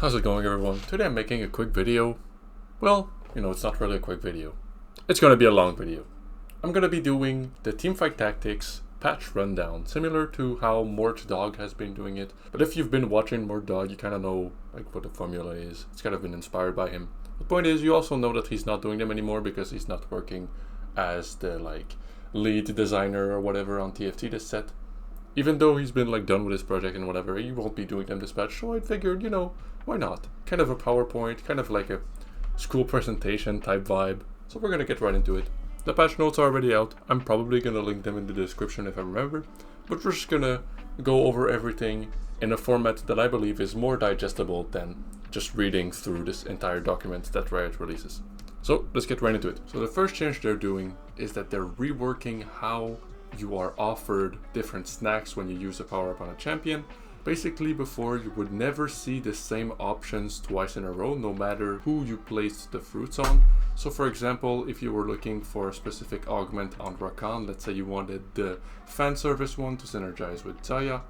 How's it going, everyone? Today I'm making a quick video. Well, it's not really a quick video. It's gonna be a long video. I'm gonna be doing the teamfight tactics patch rundown, similar to how Mortdog has been doing it. But if you've been watching Mortdog, you kind of know what the formula is. It's kind of been inspired by him. The point is, you also know that he's not doing them anymore because he's not working as the lead designer or whatever on TFT this set. Even though he's been done with his project and whatever, he won't be doing them this patch. So I figured, why not? Kind of a PowerPoint, kind of like a school presentation type vibe. So we're gonna get right into it. The patch notes are already out. I'm probably gonna link them in the description if I remember. But we're just gonna go over everything in a format that I believe is more digestible than just reading through this entire document that Riot releases. So let's get right into it. So the first change they're doing is that they're reworking how you are offered different snacks when you use a power-up on a champion. Basically, before you would never see the same options twice in a row, no matter who you placed the fruits on. So for example, if you were looking for a specific augment on Rakan, let's say you wanted the fan service one to synergize with Zaya,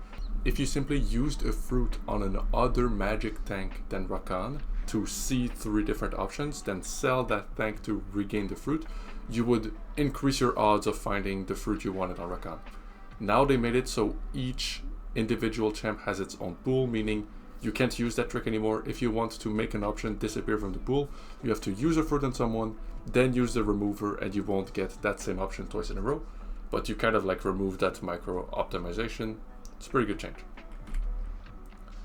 if you simply used a fruit on another magic tank than Rakan to see 3 different options, then sell that tank to regain the fruit, you would increase your odds of finding the fruit you wanted on Rakan. Now they made it so each individual champ has its own pool, meaning you can't use that trick anymore. If you want to make an option disappear from the pool, you have to use a fruit on someone, then use the remover, and you won't get that same option twice in a row. But you kind of remove that micro optimization. It's a pretty good change.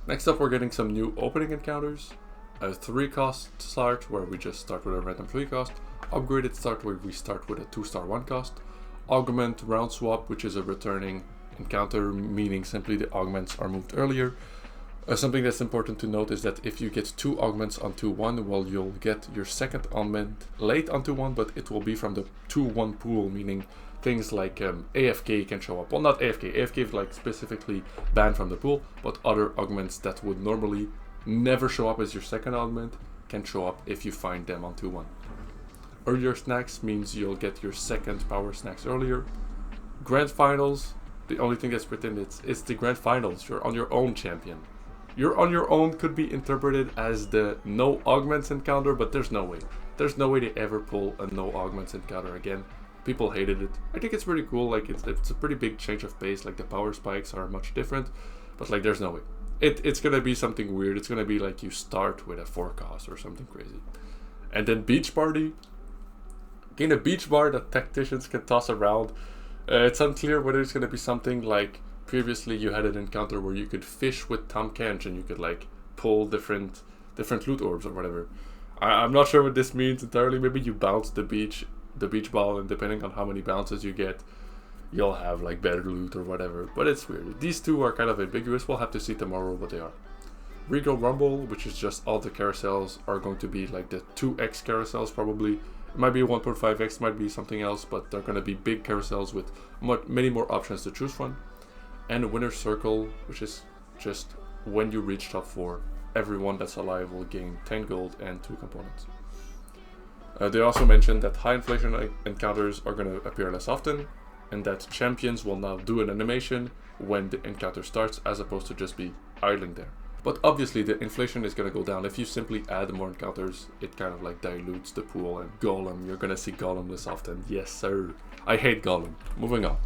Next up, we're getting some new opening encounters. A 3 cost start where we just start with a random 3 cost. Upgraded start where we start with a 2-star 1 cost. Augment round swap, which is a returning encounter, meaning simply the augments are moved earlier. Something that's important to note is that if you get 2 augments on 2-1, well, you'll get your second augment late on 2-1, but it will be from the 2-1 pool, meaning things like AFK can show up. Well, not AFK. AFK is specifically banned from the pool, but other augments that would normally never show up as your second augment can show up if you find them on 2-1. Earlier snacks means you'll get your second power snacks earlier. Grand finals, the only thing that's written it's the grand finals. You're on your own champion. You're on your own could be interpreted as the no augments encounter, but there's no way. There's no way they ever pull a no augments encounter again. People hated it. I think it's pretty cool. It's a pretty big change of pace. The power spikes are much different, but there's no way. It's gonna be something weird. It's gonna be you start with a 4 cost or something crazy. And then beach party. Gain a beach bar that tacticians can toss around. It's unclear whether it's gonna be something like previously you had an encounter where you could fish with Tom Kench and you could pull different loot orbs or whatever. I'm not sure what this means entirely. Maybe you bounce the beach ball, and depending on how many bounces you get, you'll have better loot or whatever. But it's weird. These two are kind of ambiguous. We'll have to see tomorrow what they are. Regal Rumble, which is just all the carousels, are going to be the 2x carousels probably. It might be 1.5x, might be something else, but they're going to be big carousels with many more options to choose from. And Winner's Circle, which is just when you reach top 4, everyone that's alive will gain 10 gold and 2 components. They also mentioned that high inflation encounters are going to appear less often, and that champions will now do an animation when the encounter starts, as opposed to just be idling there. But obviously the inflation is going to go down. If you simply add more encounters, it kind of dilutes the pool. And Golem, you're going to see Golem less often. Yes sir. I hate Golem. Moving on.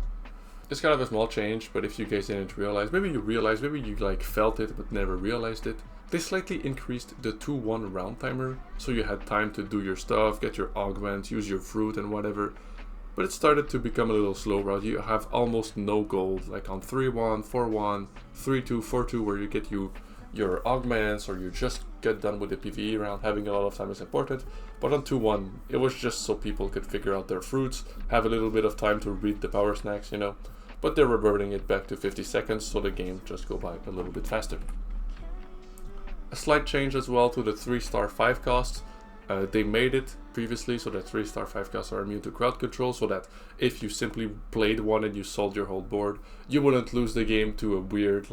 It's kind of a small change, but if you guys didn't realize, maybe you realized, maybe you felt it but never realized it. They slightly increased the 2-1 round timer, so you had time to do your stuff, get your augment, use your fruit and whatever. But it started to become a little slow. You have almost no gold, on 3-1, 4-1, 3-2, 4-2, where you get your augments, or you just get done with the PvE round. Having a lot of time is important, but on 2-1 it was just so people could figure out their fruits, have a little bit of time to read the power snacks, but they're reverting it back to 50 seconds, so the game just go by a little bit faster. A slight change as well to the 3-star 5 costs. They made it previously so that 3-star 5 costs are immune to crowd control, so that if you simply played one and you sold your whole board, you wouldn't lose the game to a weird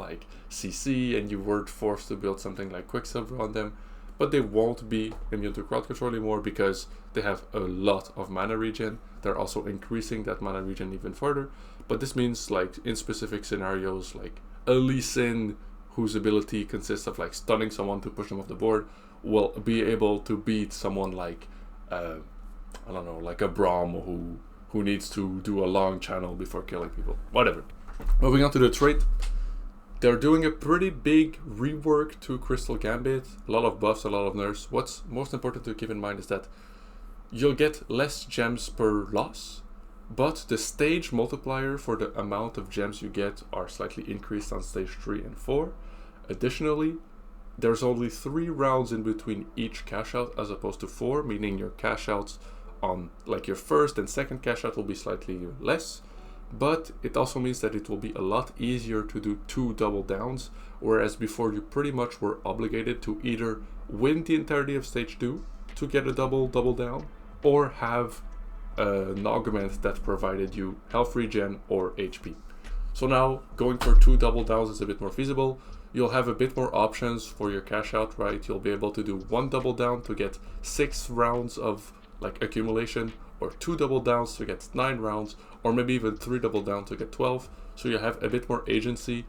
CC and you weren't forced to build something like Quicksilver on them. But they won't be immune to crowd control anymore because they have a lot of mana regen. They're also increasing that mana regen even further. But this means in specific scenarios a Lee Sin whose ability consists of like stunning someone to push them off the board, will be able to beat someone like, I don't know, like a Braum who needs to do a long channel before killing people. Whatever. Moving on to the trait. They're doing a pretty big rework to Crystal Gambit. A lot of buffs, a lot of nerfs. What's most important to keep in mind is that you'll get less gems per loss, but the stage multiplier for the amount of gems you get are slightly increased on stage 3 and 4. Additionally, there's only 3 rounds in between each cash out as opposed to 4, meaning your cash outs on like your first and second cash out will be slightly less. But it also means that it will be a lot easier to do 2 double downs, whereas before you pretty much were obligated to either win the entirety of stage 2 to get a double down, or have an augment that provided you health regen or HP. So now going for 2 double downs is a bit more feasible. You'll have a bit more options for your cash out, right? You'll be able to do 1 double down to get 6 rounds of like accumulation, or 2 double downs to get 9 rounds, or maybe even 3 double down to get 12. So you have a bit more agency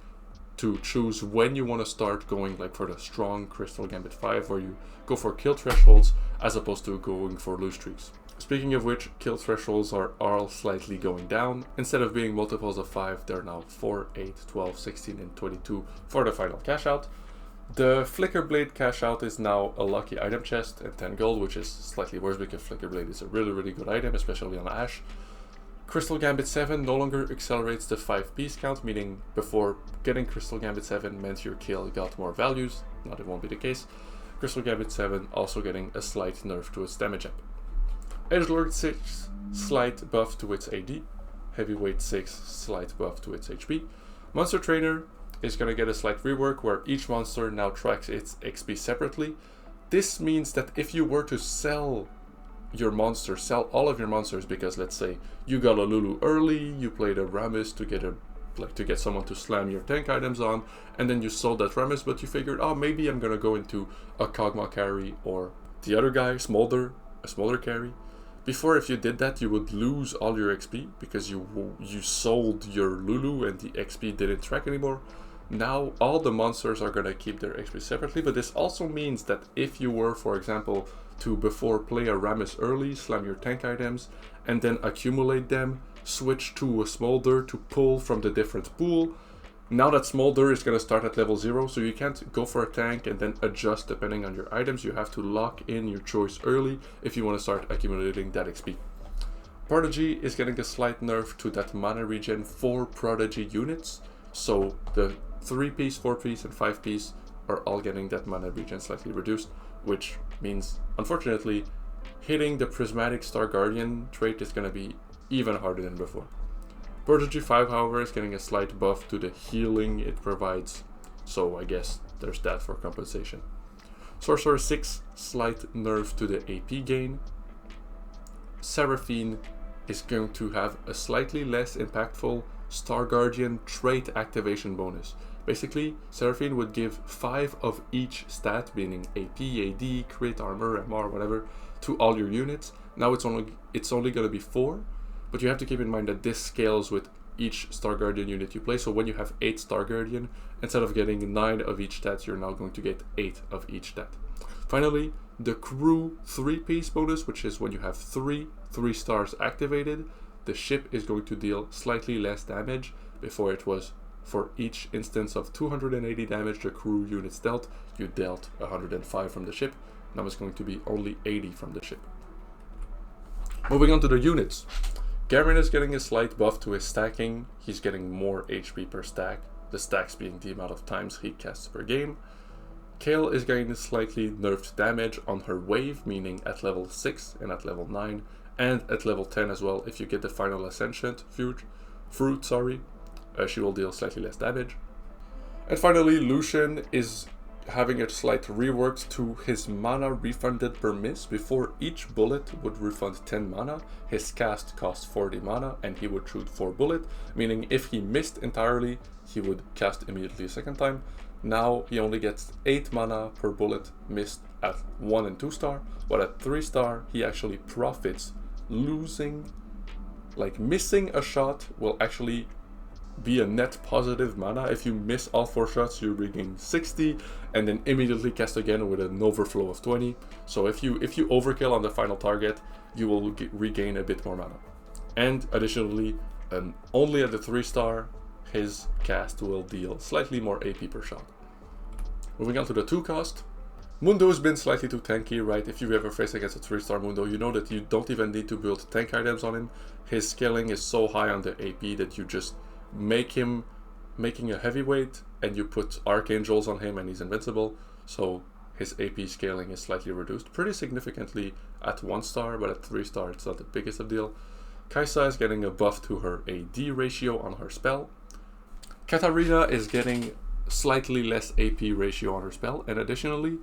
to choose when you want to start going like for the strong Crystal Gambit 5, where you go for kill thresholds as opposed to going for lose streaks. Speaking of which, kill thresholds are all slightly going down. Instead of being multiples of 5, they're now 4, 8, 12, 16, and 22 for the final cash out. The Flicker Blade cash out is now a lucky item chest and 10 gold, which is slightly worse because Flicker Blade is a really good item, especially on Ash. Crystal Gambit 7 no longer accelerates the 5 piece count, meaning before getting Crystal Gambit 7 meant your kill got more values. Now that won't be the case. Crystal Gambit 7 also getting a slight nerf to its damage up. Edgelord 6, slight buff to its AD. Heavyweight 6, slight buff to its HP. Monster Trainer is going to get a slight rework where each monster now tracks its XP separately. This means that if you were to sell your monster, sell all of your monsters, because let's say you got a Lulu early, you played a Rammus to get someone to slam your tank items on, and then you sold that Rammus, but you figured, oh, maybe I'm gonna go into a Kog'Maw carry or the other guy, Smolder, a Smolder carry. Before, if you did that, you would lose all your XP because you sold your Lulu and the XP didn't track anymore. Now all the monsters are gonna keep their XP separately, but this also means that if you were, for example, to before play a Rammus early, slam your tank items, and then accumulate them, switch to a Smolder to pull from the different pool. Now that Smolder is going to start at level 0, so you can't go for a tank and then adjust depending on your items. You have to lock in your choice early if you want to start accumulating that XP. Prodigy is getting a slight nerf to that mana regen for Prodigy units. So the 3-piece, 4-piece, and 5-piece are all getting that mana regen slightly reduced, which means, unfortunately, hitting the Prismatic Star Guardian trait is going to be even harder than before. Prodigy 5, however, is getting a slight buff to the healing it provides, so I guess there's that for compensation. Sorcerer 6, slight nerf to the AP gain. Seraphine is going to have a slightly less impactful Star Guardian trait activation bonus. Basically, Seraphine would give 5 of each stat, meaning AP, AD, crit, armor, MR, whatever, to all your units. Now it's only going to be 4, but you have to keep in mind that this scales with each Star Guardian unit you play. So when you have 8 Star Guardian, instead of getting 9 of each stat, you're now going to get 8 of each stat. Finally, the Crew 3-piece bonus, which is when you have 3 stars activated, the ship is going to deal slightly less damage. Before it was for each instance of 280 damage the crew units dealt, you dealt 105 from the ship. Now it's going to be only 80 from the ship. Moving on to the units. Garen is getting a slight buff to his stacking. He's getting more HP per stack, the stacks being the amount of times he casts per game. Kayle is getting a slightly nerfed damage on her wave, meaning at level 6 and at level 9, and at level 10 as well. If you get the final Ascension fruit, she will deal slightly less damage. And finally, Lucian is having a slight rework to his mana refunded per miss. Before, each bullet would refund 10 mana, his cast cost 40 mana, and he would shoot 4 bullets, meaning if he missed entirely, he would cast immediately a second time. Now he only gets 8 mana per bullet missed at 1 and 2 star, but at 3 star he actually profits. Missing a shot will actually be a net positive mana. If you miss all 4 shots, you regain 60, and then immediately cast again with an overflow of 20. So if you overkill on the final target, you will regain a bit more mana. And additionally, only at the 3-star, his cast will deal slightly more AP per shot. Moving on to the 2-cost. Mundo's been slightly too tanky, right? If you ever face against a 3-star Mundo, you know that you don't even need to build tank items on him. His scaling is so high on the AP that you just make him making a heavyweight, and you put Archangels on him and he's invincible. So his AP scaling is slightly reduced, pretty significantly at 1-star, but at 3-star it's not the biggest of deal. Kaisa is getting a buff to her AD ratio on her spell. Katarina is getting slightly less AP ratio on her spell, and additionally,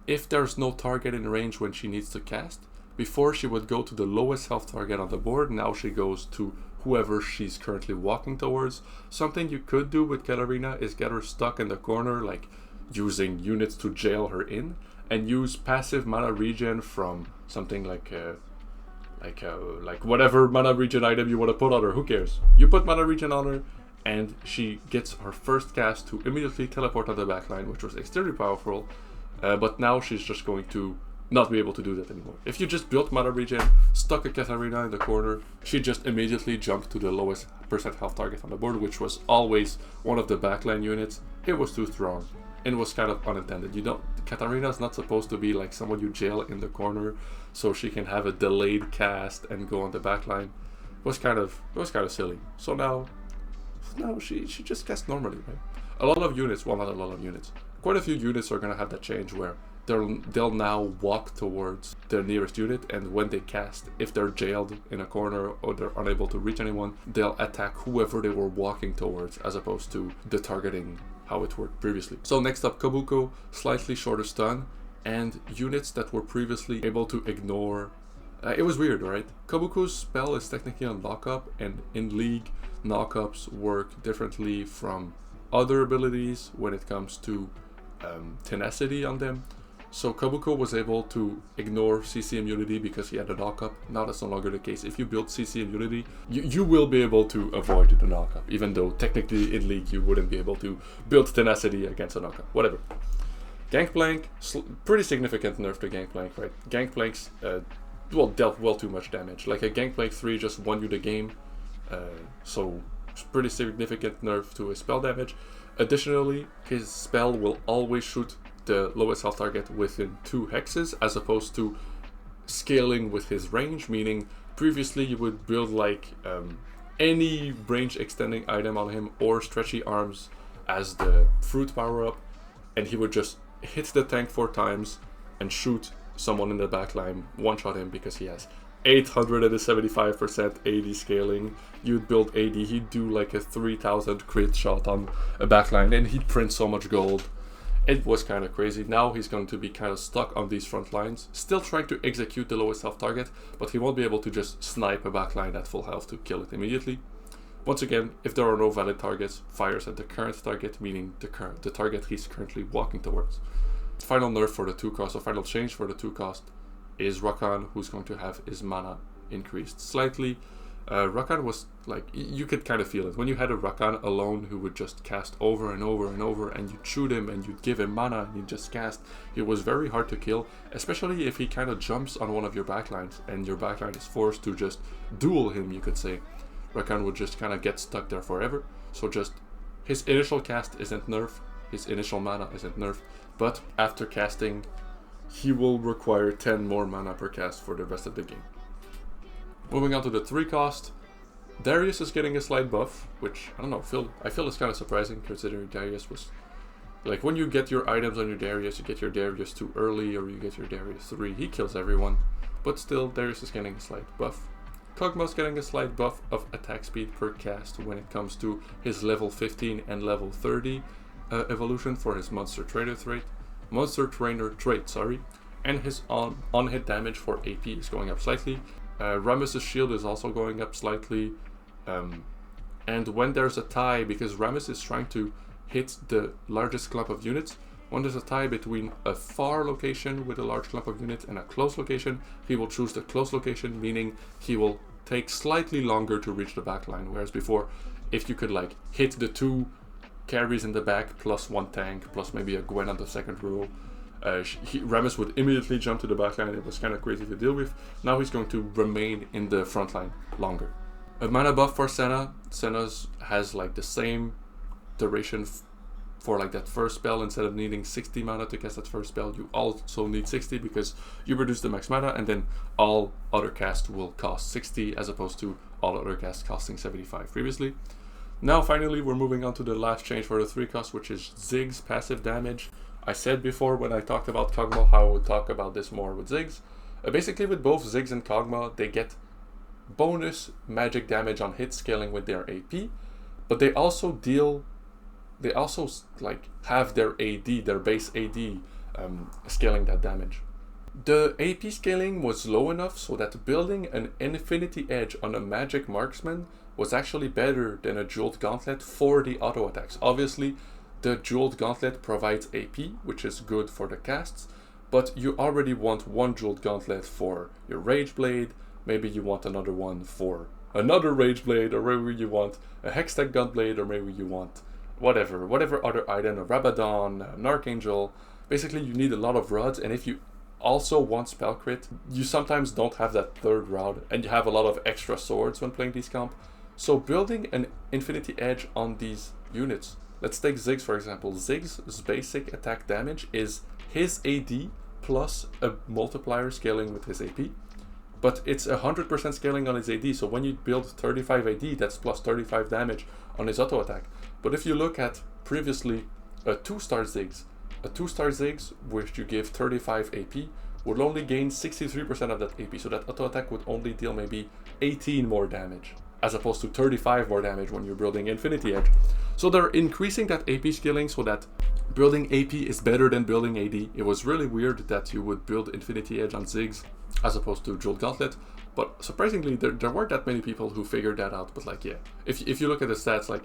if there's no target in range when she needs to cast, before she would go to the lowest health target on the board, now she goes to whoever she's currently walking towards. Something you could do with Katarina is get her stuck in the corner, like using units to jail her in, and use passive mana regen from something like whatever mana regen item you want to put on her, who cares? You put mana regen on her, and she gets her first cast to immediately teleport on the backline, which was extremely powerful, but now she's just going to not be able to do that anymore. If you just built mana regen, stuck a Katarina in the corner, she just immediately jumped to the lowest percent health target on the board, which was always one of the backline units. It was too strong, and was kind of unintended. Katarina is not supposed to be like someone you jail in the corner, so she can have a delayed cast and go on the backline. It was kind of silly. So now she just casts normally, right? A lot of units, well, not a lot of units, quite a few units are gonna have that change where they'll now walk towards their nearest unit, and when they cast, if they're jailed in a corner or they're unable to reach anyone, they'll attack whoever they were walking towards, as opposed to the targeting how it worked previously. So next up, Kabuko, slightly shorter stun, and units that were previously able to ignore. It was weird, right? Kabuko's spell is technically on knockup, and in League, knockups work differently from other abilities when it comes to tenacity on them. So Kabuko was able to ignore CC immunity because he had a knockup. Now that's no longer the case. If you build CC immunity, you will be able to avoid the knockup, even though technically in League you wouldn't be able to build tenacity against a knockup. Whatever. Gangplank, pretty significant nerf to Gangplank, right? Gangplanks dealt well too much damage. Like a Gangplank 3 just won you the game, so pretty significant nerf to his spell damage. Additionally, his spell will always shoot the lowest health target within 2 hexes, as opposed to scaling with his range, meaning previously you would build like any range extending item on him or stretchy arms as the fruit power up, and he would just hit the tank 4 times and shoot someone in the backline, one-shot him because he has 875% AD scaling. You'd build AD, he'd do like a 3000 crit shot on a backline, and he'd print so much gold. It was kind of crazy. Now he's going to be kind of stuck on these front lines, still trying to execute the lowest health target, but he won't be able to just snipe a backline at full health to kill it immediately. Once again, if there are no valid targets, fires at the current target, meaning the target he's currently walking towards. Final nerf for the 2-cost, or final change for the 2-cost, is Rakan, who's going to have his mana increased slightly. Rakan was like, you could kind of feel it. When you had a Rakan alone who would just cast over and over and over, and you'd shoot him and you'd give him mana and he'd just cast, it was very hard to kill, especially if he kind of jumps on one of your backlines and your backline is forced to just duel him, you could say. Rakan would just kind of get stuck there forever. So just his initial cast isn't nerfed, his initial mana isn't nerfed, but after casting, he will require 10 more mana per cast for the rest of the game. Moving on to the 3-cost, Darius is getting a slight buff, which I don't know, I feel is kind of surprising considering Darius was like, when you get your items on your Darius, you get your Darius too early, or you get your Darius 3, he kills everyone, but still Darius is getting a slight buff. Kog'Maw's getting a slight buff of attack speed per cast when it comes to his level 15 and level 30 evolution for his monster trainer trait, and his on-hit damage for AP is going up slightly. Rammus' shield is also going up slightly, and when there's a tie, because Rammus is trying to hit the largest clump of units, when there's a tie between a far location with a large clump of units and a close location, he will choose the close location, meaning he will take slightly longer to reach the backline, whereas before, if you could like hit the 2 carries in the back plus 1 tank plus maybe a Gwen on the second row, Rammus would immediately jump to the back line. It was kind of crazy to deal with. Now he's going to remain in the front line longer. A mana buff for Senna. Senna's has like the same duration for like that first spell. Instead of needing 60 mana to cast that first spell, you also need 60 because you reduce the max mana, and then all other casts will cost 60 as opposed to all other casts costing 75 previously. Now finally we're moving on to the last change for the 3 cost, which is Ziggs passive damage. I said before when I talked about Kog'Maw how I would talk about this more with Ziggs. Basically with both Ziggs and Kog'Maw, they get bonus magic damage on hit scaling with their AP, but they also like have their AD, their base AD scaling that damage. The AP scaling was low enough so that building an Infinity Edge on a magic marksman was actually better than a Jeweled Gauntlet for the auto attacks. Obviously, the Jeweled Gauntlet provides AP, which is good for the casts, but you already want one Jeweled Gauntlet for your Rage Blade, maybe you want another one for another Rage Blade, or maybe you want a Hextech Gunblade, or maybe you want whatever other item, a Rabadon, an Archangel. Basically, you need a lot of rods, and if you also want spell crit, you sometimes don't have that third rod, and you have a lot of extra swords when playing these comp. So building an Infinity Edge on these units, let's take Ziggs for example. Ziggs' basic attack damage is his AD plus a multiplier scaling with his AP, but it's 100% scaling on his AD, so when you build 35 AD, that's plus 35 damage on his auto attack. But if you look at previously a 2-star Ziggs, which you give 35 AP, would only gain 63% of that AP, so that auto attack would only deal maybe 18 more damage, as opposed to 35 more damage when you're building Infinity Edge. So they're increasing that AP scaling so that building AP is better than building AD. It was really weird that you would build Infinity Edge on Ziggs as opposed to Jeweled Gauntlet, but surprisingly there weren't that many people who figured that out. But like, yeah, if you look at the stats, like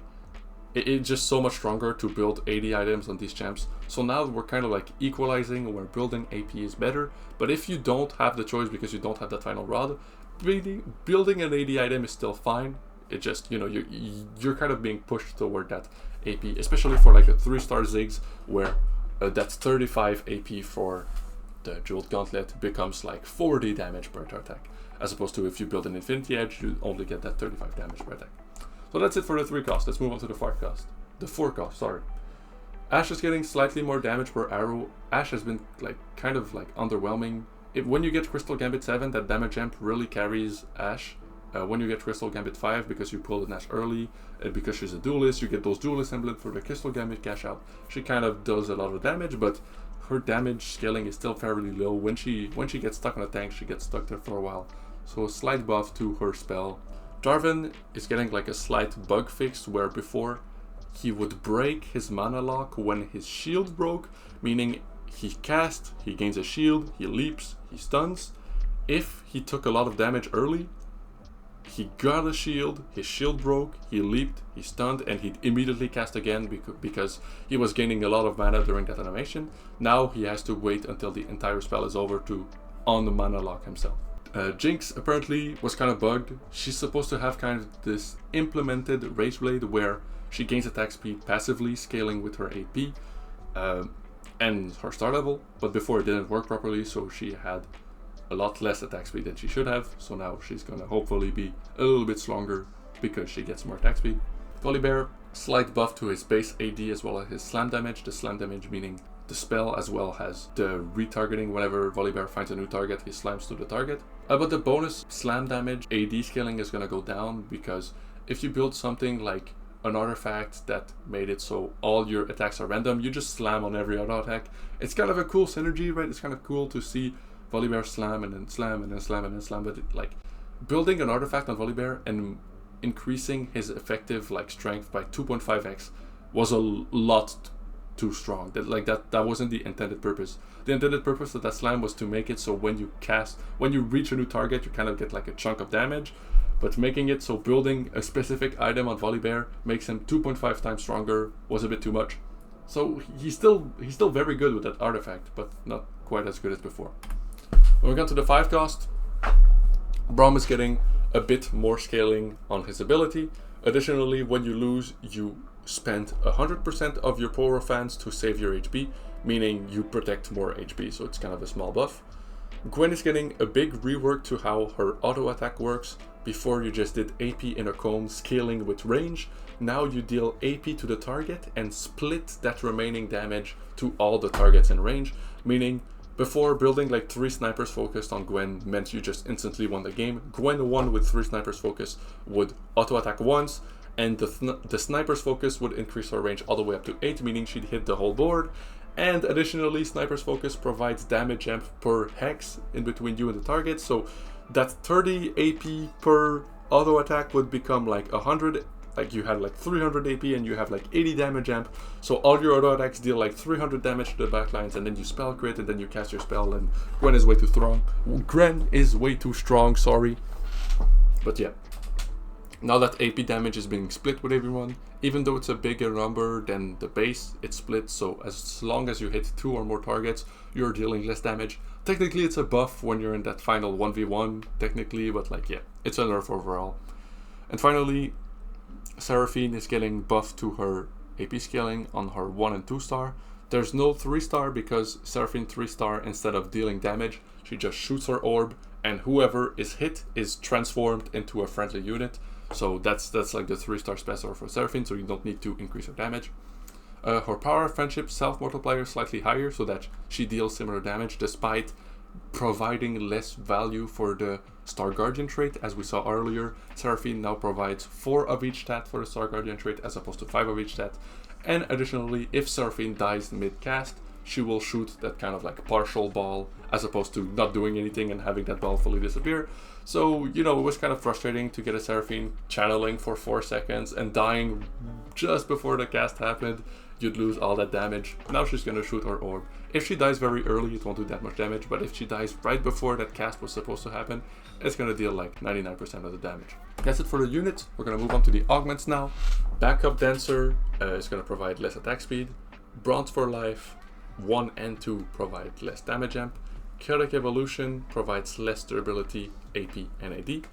it's just so much stronger to build 80 items on these champs. So now we're kind of like equalizing where building AP is better. But if you don't have the choice because you don't have that final rod, building an 80 item is still fine. It just, you know, you're kind of being pushed toward that AP, especially for like a 3-star Ziggs, where that's 35 AP for the Jeweled Gauntlet becomes like 40 damage per attack, as opposed to if you build an Infinity Edge, you only get that 35 damage per attack. So that's it for the 3 cost. Let's move on to the 4 cost. The 4 cost, sorry. Ash is getting slightly more damage per arrow. Ash has been like kind of like underwhelming. When you get Crystal Gambit 7, that damage amp really carries Ash. When you get Crystal Gambit 5, because you pulled an Ash early, because she's a duelist, you get those duelist emblems for the Crystal Gambit cash out. She kind of does a lot of damage, but her damage scaling is still fairly low. When she gets stuck on a tank, she gets stuck there for a while. So a slight buff to her spell. Jarvan is getting like a slight bug fix, where before he would break his mana lock when his shield broke, meaning he casts, he gains a shield, he leaps, he stuns. If he took a lot of damage early, he got a shield, his shield broke, he leaped, he stunned, and he'd immediately cast again because he was gaining a lot of mana during that animation. Now he has to wait until the entire spell is over to on the mana lock himself. Jinx apparently was kind of bugged. She's supposed to have kind of this implemented Rage Blade where she gains attack speed passively, scaling with her AP and her star level, but before it didn't work properly, so she had a lot less attack speed than she should have. So now she's gonna hopefully be a little bit stronger because she gets more attack speed. Volibear, slight buff to his base AD as well as his slam damage. The slam damage meaning the spell as well as the retargeting. Whenever Volibear finds a new target, he slams to the target. But the bonus slam damage AD scaling is gonna go down, because if you build something like an artifact that made it so all your attacks are random, you just slam on every other attack. It's kind of a cool synergy, right? It's kind of cool to see Volibear slam and then slam and then slam and then slam, but like building an artifact on Volibear and increasing his effective like strength by 2.5x was a lot too strong. That wasn't the intended purpose. The intended purpose of that slam was to make it so when you reach a new target, you kind of get like a chunk of damage. But making it so building a specific item on Volibear makes him 2.5 times stronger was a bit too much. So he's still very good with that artifact, but not quite as good as before. When we go to the 5 cost, Braum is getting a bit more scaling on his ability. Additionally, when you lose, you spend 100% of your power fans to save your HP, meaning you protect more HP, so it's kind of a small buff. Gwen is getting a big rework to how her auto attack works. Before you just did AP in a cone scaling with range, now you deal AP to the target and split that remaining damage to all the targets in range, meaning before building like 3 snipers focused on Gwen meant you just instantly won the game. Gwen 1 with 3 snipers focus would auto attack once, and the sniper's focus would increase her range all the way up to 8, meaning she'd hit the whole board. And additionally, sniper's focus provides damage amp per hex in between you and the target, so that 30 AP per auto attack would become like 100, like you had like 300 AP and you have like 80 damage amp, so all your auto attacks deal like 300 damage to the backlines, and then you spell crit and then you cast your spell, and Gwen is way too strong. Gwen is way too strong, sorry. But yeah. Now that AP damage is being split with everyone, even though it's a bigger number than the base, it's split, so as long as you hit 2 or more targets, you're dealing less damage. Technically it's a buff when you're in that final 1v1, technically, but like yeah, it's a nerf overall. And finally, Seraphine is getting buffed to her AP scaling on her 1 and 2 star. There's no 3 star because Seraphine 3 star, instead of dealing damage, she just shoots her orb, and whoever is hit is transformed into a friendly unit. So that's like the 3 star special for Seraphine, so you don't need to increase her damage. Her power of friendship self-multiplier is slightly higher, so that she deals similar damage despite providing less value for the Star Guardian trait. As we saw earlier, Seraphine now provides 4 of each stat for the Star Guardian trait as opposed to 5 of each stat. And additionally, if Seraphine dies mid-cast, she will shoot that kind of like partial ball as opposed to not doing anything and having that ball fully disappear. So, you know, it was kind of frustrating to get a Seraphine channeling for 4 seconds and dying just before the cast happened. You'd lose all that damage. Now she's gonna shoot her orb. If she dies very early, it won't do that much damage, but if she dies right before that cast was supposed to happen, it's gonna deal like 99% of the damage. That's it for the units. We're gonna move on to the augments now. Backup Dancer is gonna provide less attack speed. Bronze for Life 1 and 2 provide less damage amp. Chaotic Evolution provides less durability, AP, and AD.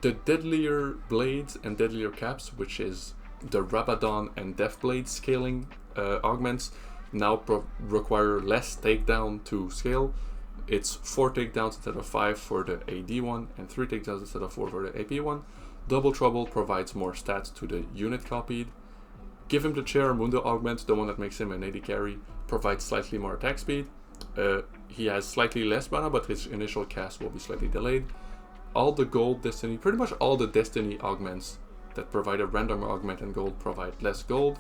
The Deadlier Blades and Deadlier Caps, which is the Rabadon and Death Blade scaling augments, now require less takedown to scale. It's 4 takedowns instead of 5 for the AD one, and 3 takedowns instead of 4 for the AP one. Double Trouble provides more stats to the unit copied. Give him the Chair Mundo augment, the one that makes him an AD carry, provides slightly more attack speed. He has slightly less mana, but his initial cast will be slightly delayed. All the gold Destiny, pretty much all the Destiny augments that provide a random augment and gold provide less gold.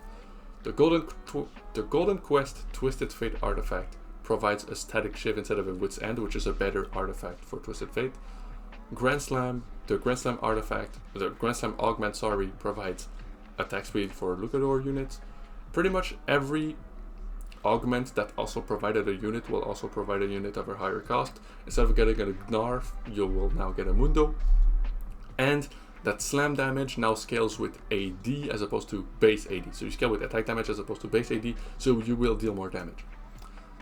The Golden Quest Twisted Fate artifact provides a static shift instead of a Wit's End, which is a better artifact for Twisted Fate. Grand Slam, the Grand Slam artifact, the Grand Slam augment, sorry, provides attack speed for Lucador units. Pretty much every augment that also provided a unit will also provide a unit of a higher cost. Instead of getting a Gnarf, you will now get a Mundo. And that slam damage now scales with AD as opposed to base AD. So you scale with attack damage as opposed to base AD, so you will deal more damage.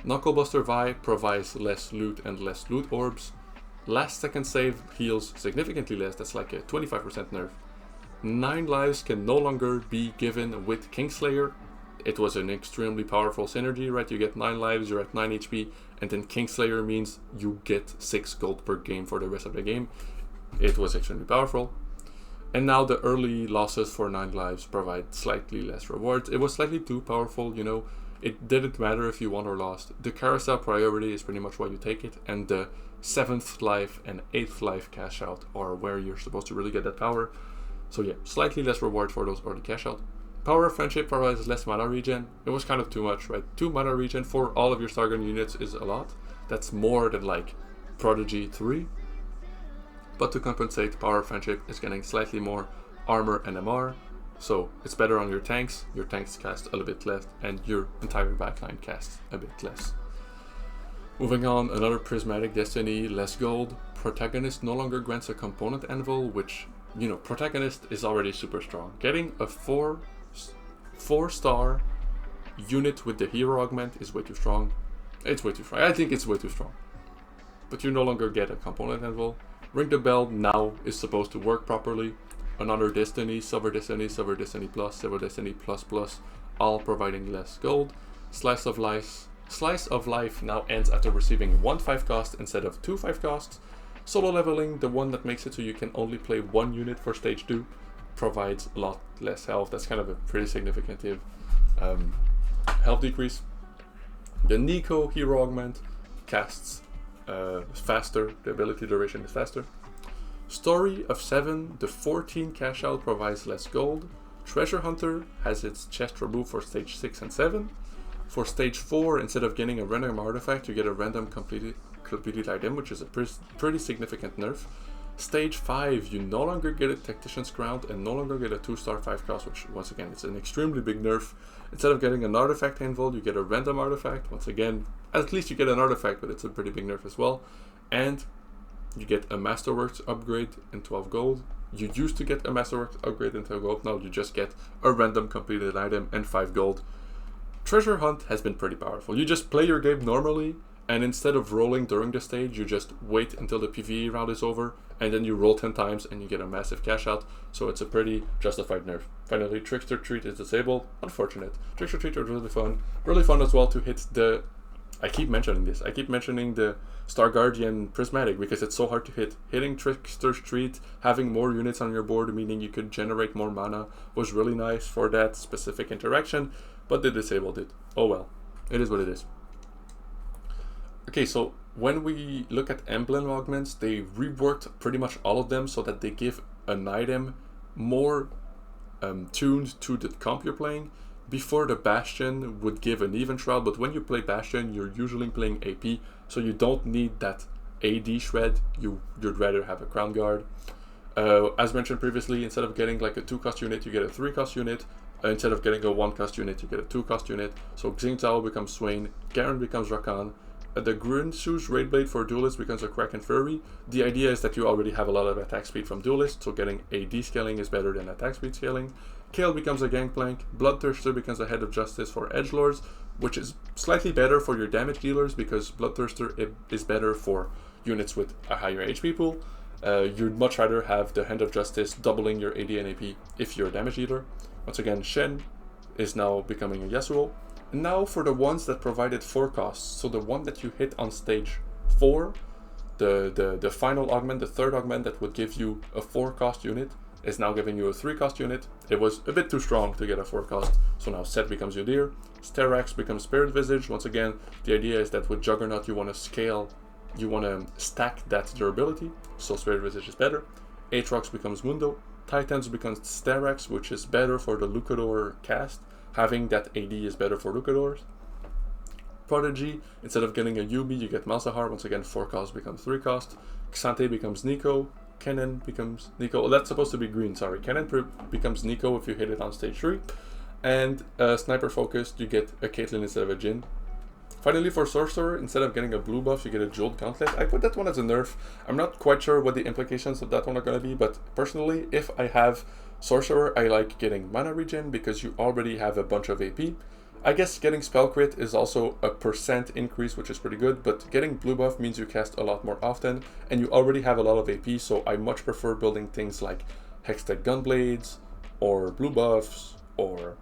Knucklebuster Vi provides less loot and less loot orbs. Last second save heals significantly less, that's like a 25% nerf. 9 lives can no longer be given with Kingslayer. It was an extremely powerful synergy, right? You get 9 lives, you're at 9 HP, and then Kingslayer means you get 6 gold per game for the rest of the game. It was extremely powerful. And now the early losses for 9 lives provide slightly less rewards. It was slightly too powerful, you know. It didn't matter if you won or lost. The carousel priority is pretty much why you take it, and the 7th life and 8th life cash out are where you're supposed to really get that power. So yeah, slightly less reward for those early cash out. Power of Friendship provides less mana regen. It was kind of too much, right? 2 mana regen for all of your Star Guardian units is a lot. That's more than like Prodigy 3. But to compensate, Power of Friendship is getting slightly more armor and MR. So it's better on your tanks cast a little bit less, and your entire backline casts a bit less. Moving on, another Prismatic Destiny, less gold. Protagonist no longer grants a component anvil, which, you know, Protagonist is already super strong. Getting a 4-star unit with the hero augment is way too strong. It's way too strong. I think it's way too strong. But you no longer get a component anvil. Ring the Bell now is supposed to work properly. another Destiny, Silver Destiny, Silver Destiny Plus, Silver Destiny Plus Plus, all providing less gold. Slice of Life now ends after receiving 1 5 cost instead of 2 5 costs. Solo leveling, the one that makes it so you can only play 1 unit for stage 2, provides a lot less health. That's kind of a pretty significant health decrease. The Nico hero augment casts faster, the ability duration is faster. Story of 7, the 14 cash out provides less gold. Treasure Hunter has its chest removed for stage 6 and 7. For stage 4, instead of getting a random artifact, you get a random completed item, which is a pretty significant nerf. Stage 5, you no longer get a Tactician's Crown and no longer get a 2-star 5 cost, which once again, it's an extremely big nerf. Instead of getting an artifact handful, you get a random artifact. Once again, at least you get an artifact, but it's a pretty big nerf as well. And you get a Masterworks upgrade in 12 gold. You used to get a Masterworks upgrade in 12 gold, now you just get a random completed item and 5 gold. Treasure Hunt has been pretty powerful. You just play your game normally, and instead of rolling during the stage, you just wait until the PvE round is over, and then you roll 10 times and you get a massive cash out, so it's a pretty justified nerf. Finally, Trickster Treat is disabled. Unfortunate. Trickster Treat is really fun. Really fun as well to hit the... I keep mentioning the Star Guardian Prismatic because it's so hard to hit. Hitting Trickster's Treat, having more units on your board, meaning you could generate more mana, was really nice for that specific interaction, but they disabled it. Oh well, it is what it is. Okay, so when we look at Emblem augments, they reworked pretty much all of them so that they give an item more tuned to the comp you're playing. Before, the Bastion would give an even shroud, but when you play Bastion, you're usually playing AP, so you don't need that AD shred. You'd rather have a Crown Guard. As mentioned previously, instead of getting like a 2-cost unit, you get a 3-cost unit. Instead of getting a 1-cost unit, you get a 2-cost unit. So Xingtao becomes Swain, Garen becomes Rakan. The Grunsu's Raid Blade for Duelist becomes a Kraken Fury. The idea is that you already have a lot of attack speed from Duelist, so getting AD scaling is better than attack speed scaling. Kale becomes a Gangplank. Bloodthirster becomes a Head of Justice for Edgelords, which is slightly better for your damage dealers because Bloodthirster is better for units with a higher HP pool. You'd much rather have the Hand of Justice doubling your AD and AP if you're a damage dealer. Once again, Shen is now becoming a Yasuo. Now for the ones that provided 4 costs, so the one that you hit on stage 4, the final augment, the third augment that would give you a 4-cost unit, is now giving you a 3-cost unit. It was a bit too strong to get a 4-cost, so now Set becomes Udyr. Sterax becomes Spirit Visage. Once again, the idea is that with Juggernaut you want to scale, you want to stack that durability, so Spirit Visage is better. Aatrox becomes Mundo. Titans becomes Sterax, which is better for the Lucador cast. Having that AD is better for Lucadors. Prodigy, instead of getting a Yubi, you get Malzahar. Once again, 4-cost becomes 3-cost. Xante becomes Nico. Kennen becomes Nico. Oh, that's supposed to be green, sorry. Kennen becomes Nico if you hit it on stage 3. And Sniper Focused, you get a Caitlyn instead of a Jhin. Finally, for Sorcerer, instead of getting a blue buff, you get a Jeweled Gauntlet. I put that one as a nerf. I'm not quite sure what the implications of that one are going to be, but personally, if I have Sorcerer, I like getting mana regen because you already have a bunch of AP. I guess getting Spell Crit is also a % increase, which is pretty good, but getting blue buff means you cast a lot more often, and you already have a lot of AP, so I much prefer building things like Hextech Gunblades, or blue buffs, or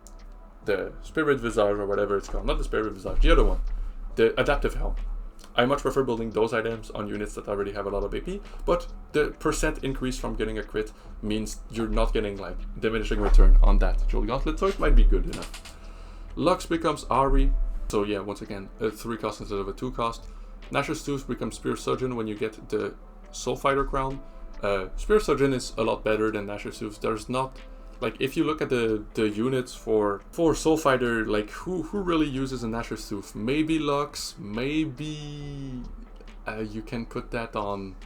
the Spirit Visage, or whatever it's called. Not the Spirit Visage, the other one. The Adaptive Helm. I much prefer building those items on units that already have a lot of AP, but the % increase from getting a crit means you're not getting like diminishing return on that Jeweled Gauntlet, so it might be good enough. Lux becomes Ari, so yeah, once again, a 3-cost instead of a 2-cost. Nashor's Tooth becomes Spear Surgeon when you get the Soul Fighter crown. Spear Surgeon is a lot better than Nashor's Tooth. There's not, like, if you look at the units for Soul Fighter, like, who really uses a Nashor's Tooth? Maybe Lux, maybe you can put that on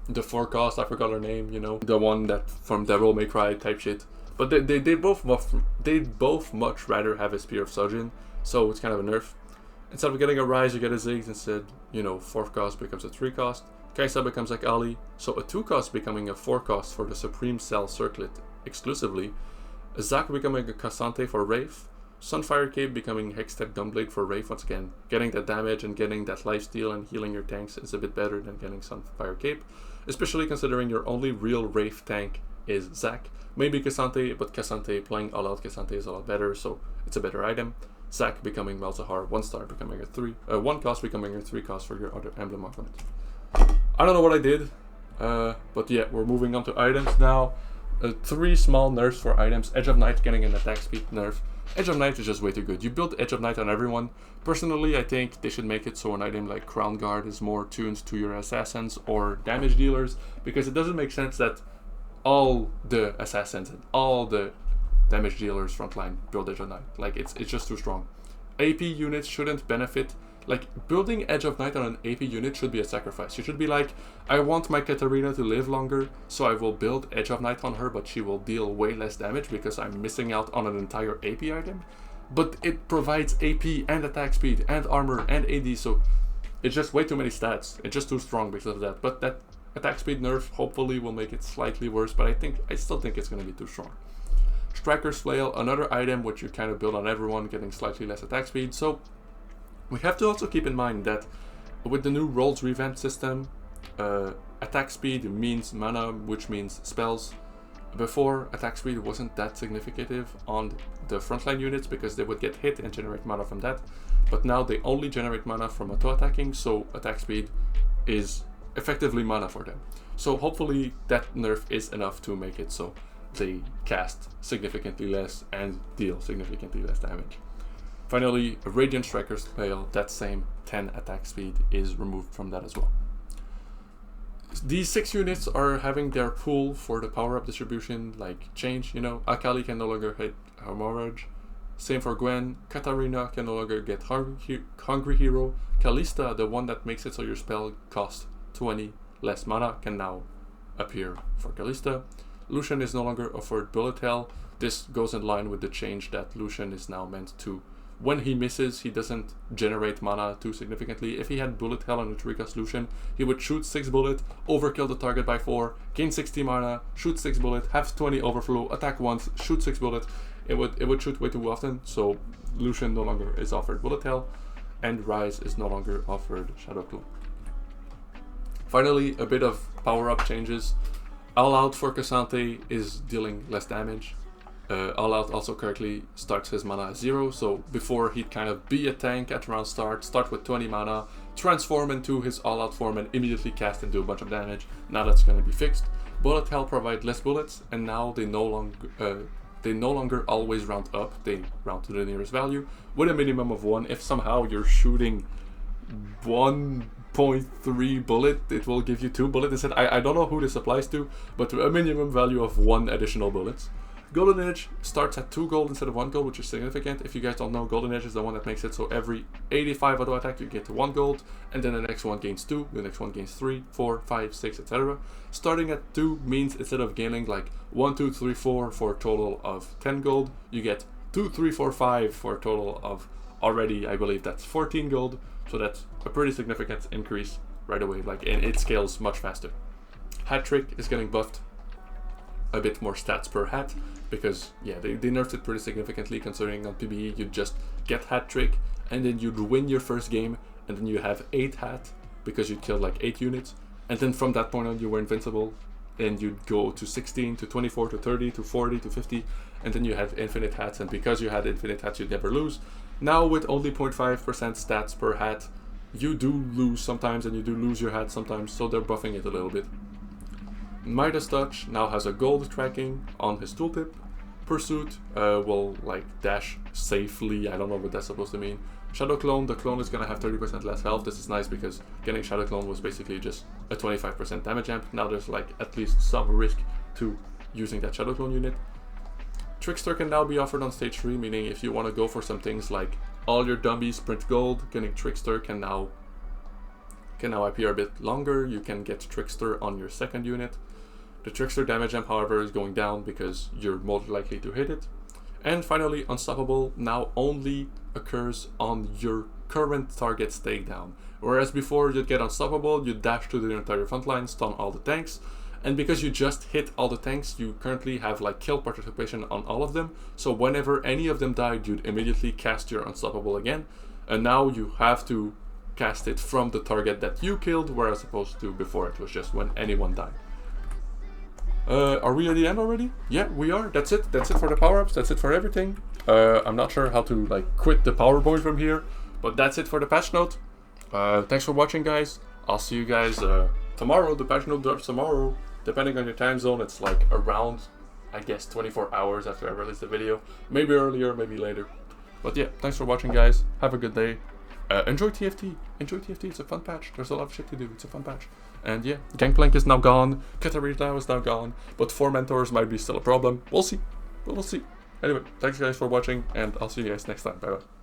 the 4-cost, I forgot her name, you know, the one that from Devil May Cry type shit. But they both much rather have a Spear of Surgeon, so it's kind of a nerf. Instead of getting a Rise, you get a Ziggs. Instead, you know, 4th-cost becomes a 3-cost. Kaisa becomes like Ali, so a 2-cost becoming a 4-cost for the Supreme Cell Circlet exclusively. Zac becoming a Cassante for Wraith. Sunfire Cape becoming Hextech Gunblade for Wraith. Once again, getting that damage and getting that lifesteal and healing your tanks is a bit better than getting Sunfire Cape, especially considering your only real Wraith tank is Zac. Maybe Cassante, but Cassante, playing all out Cassante is a lot better, so it's a better item. Zac becoming Malzahar, 1 star becoming a 1 cost becoming a 3 cost for your other emblem augment. I don't know what I did, but yeah, we're moving on to items now. 3 small nerfs for items. Edge of Night getting an attack speed nerf. Edge of Night is just way too good. You build Edge of Night on everyone. Personally, I think they should make it so an item like Crown Guard is more tuned to your assassins or damage dealers, because it doesn't make sense that all the assassins and all the damage dealers frontline build Edge of Night. Like, it's just too strong. AP units shouldn't benefit. Like, building Edge of Night on an AP unit should be a sacrifice. You should be like, I want my Katarina to live longer, so I will build Edge of Night on her, but she will deal way less damage because I'm missing out on an entire AP item. But it provides AP and attack speed and armor and AD, so it's just way too many stats. It's just too strong because of that. But that attack speed nerf hopefully will make it slightly worse, but I still think it's going to be too strong. Striker's Flail, another item which you kind of build on everyone, getting slightly less attack speed. So we have to also keep in mind that with the new roles revamp system, attack speed means mana, which means spells. Before, attack speed wasn't that significant on the frontline units because they would get hit and generate mana from that. But now they only generate mana from auto-attacking, so attack speed is effectively mana for them. So hopefully that nerf is enough to make it so they cast significantly less and deal significantly less damage. Finally, Radiant Striker's Flail, that same 10 attack speed is removed from that as well. These 6 units are having their pool for the power-up distribution like change, you know. Akali can no longer hit Hemorrhage. Same for Gwen. Katarina can no longer get Hungry Hero. Kalista, the one that makes it so your spell costs 20 less mana, can now appear for Kalista. Lucian is no longer offered Bullet Hell. This goes in line with the change that Lucian is now meant to, when he misses, he doesn't generate mana too significantly. If he had Bullet Hell on a 3-cost Lucian, he would shoot 6 bullet, overkill the target by 4, gain 60 mana, shoot 6 bullet, have 20 overflow, attack once, shoot 6 bullet. It would shoot way too often, so Lucian no longer is offered Bullet Hell, and Rise is no longer offered Shadow Clone. Finally, a bit of power-up changes. All Out for Cassante is dealing less damage. All Out also correctly starts his mana at 0, so before he'd kind of be a tank at round start with 20 mana, transform into his All Out form and immediately cast and do a bunch of damage. Now that's going to be fixed. Bullet Hell provide less bullets, and now they no longer always round up, they round to the nearest value, with a minimum of 1. If somehow you're shooting 1.3 bullet, it will give you 2 bullets instead. I don't know who this applies to, but a minimum value of 1 additional bullets. Golden Edge starts at 2 gold instead of 1 gold, which is significant. If you guys don't know, Golden Edge is the one that makes it so every 85 auto attack you get to 1 gold, and then the next one gains 2, the next one gains 3, 4, 5, 6, etc. Starting at 2 means instead of gaining like 1, 2, 3, 4 for a total of 10 gold, you get 2, 3, 4, 5 for a total of already, I believe that's 14 gold. So that's a pretty significant increase right away, like, and it scales much faster. Hat Trick is getting buffed, a bit more stats per hat, because yeah, they nerfed it pretty significantly, considering on PBE you'd just get Hat Trick and then you'd win your first game and then you have 8 hat because you killed like 8 units, and then from that point on you were invincible, and you'd go to 16 to 24 to 30 to 40 to 50, and then you had infinite hats, and because you had infinite hats you'd never lose. Now with only 0.5% stats per hat, you do lose sometimes and you do lose your hat sometimes, so they're buffing it a little bit. Midas Touch now has a gold tracking on his tooltip. Pursuit will like dash safely, I don't know what that's supposed to mean. Shadow Clone, the clone is gonna have 30% less health. This is nice because getting Shadow Clone was basically just a 25% damage amp. Now there's like at least some risk to using that Shadow Clone unit. Trickster can now be offered on stage 3, meaning if you want to go for some things like all your dummies print gold, getting Trickster can now appear a bit longer. You can get Trickster on your second unit. The Trickster damage amp, however, is going down because you're more likely to hit it. And finally, Unstoppable now only occurs on your current target's takedown. Whereas before you'd get Unstoppable, you'd dash to the entire frontline, stun all the tanks. And because you just hit all the tanks, you currently have like kill participation on all of them. So whenever any of them died, you'd immediately cast your Unstoppable again. And now you have to cast it from the target that you killed, whereas opposed to before it was just when anyone died. Are we at the end already? Yeah, we are. That's it. That's it for the power-ups. That's it for everything. I'm not sure how to like quit the PowerPoint from here, but that's it for the patch note. Thanks for watching, guys. I'll see you guys tomorrow. The patch note drops tomorrow. Depending on your time zone, it's like around, I guess, 24 hours after I release the video. Maybe earlier, maybe later. But yeah, thanks for watching, guys. Have a good day. Enjoy TFT. Enjoy TFT. It's a fun patch. There's a lot of shit to do. It's a fun patch. And yeah, Gangplank is now gone. Katarina is now gone. But 4 mentors might be still a problem. We'll see. We'll see. Anyway, thanks guys for watching, and I'll see you guys next time. Bye bye.